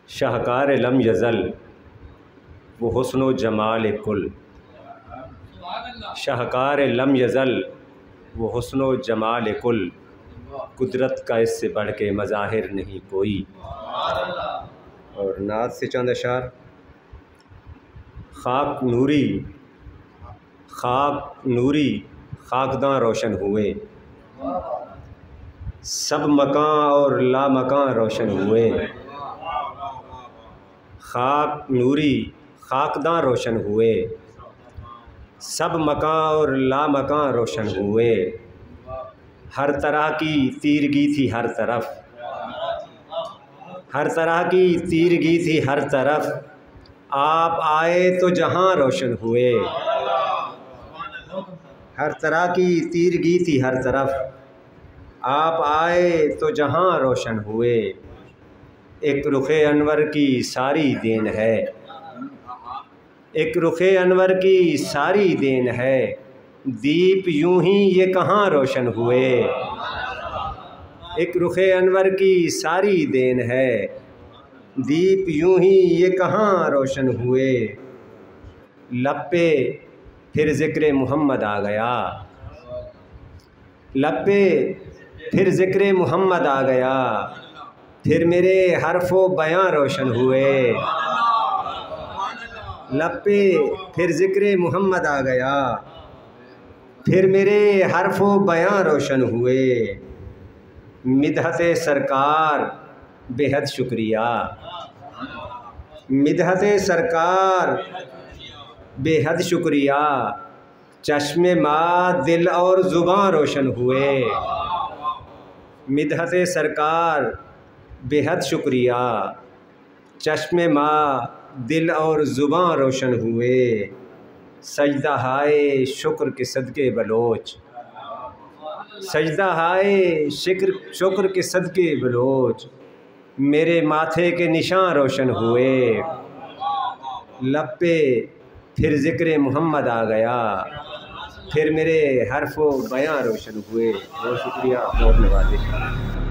शाहकार lump यज़ल वो हुस्न जमाल कुल। शाहकार लम यज़ल वो हुस्न जमाल कुल। कुदरत का इससे बढ़ के मज़ाहिर नहीं कोई। और नात से चंद अशार। खाक नूरी खाकदां रोशन हुए, सब मकां और ला मकां रोशन हुए। खाक नूरी खाकदां रोशन हुए, सब मकां और ला मकां रोशन हुए। हर तरह की तीरगी थी हर तरफ, हर तरह की तीरगी थी हर तरफ। आप आए तो जहां रोशन हुए। हर तरह की तीरगी थी हर तरफ, आप आए तो जहां रोशन हुए। एक रुखे अनवर की सारी देन है, एक रुखे अनवर की सारी देन है। दीप यूं ही ये कहाँ रोशन हुए। एक रुखे अनवर की सारी देन है, दीप यूं ही ये कहाँ रोशन हुए। लब पे फिर ज़िक्र मोहम्मद आ गया, लब पे फिर ज़िक्र मोहम्मद आ गया। फिर मेरे हर्फ़ो बयां रोशन हुए। लब पे फिर ज़िक्र मोहम्मद आ गया, फिर मेरे हर्फ़ो बयां रोशन हुए। मिदहत सरकार बेहद शुक्रिया, मिदहत सरकार बेहद शुक्रिया। चश्मे माँ दिल और ज़ुबान रोशन हुए। मिदहत सरकार बेहद शुक्रिया, चश्मे माँ दिल और ज़ुबान रोशन हुए। सजदा हाय शुक्र के सदके बलोच, सजदा हाय शुक्र के सदके बलोच। मेरे माथे के निशान रोशन हुए। लब पे फिर ज़िक्र मोहम्मद आ गया, फिर मेरे हर्फ़ो बयां रोशन हुए। बहुत शुक्रिया, बहुत नवाज़िश।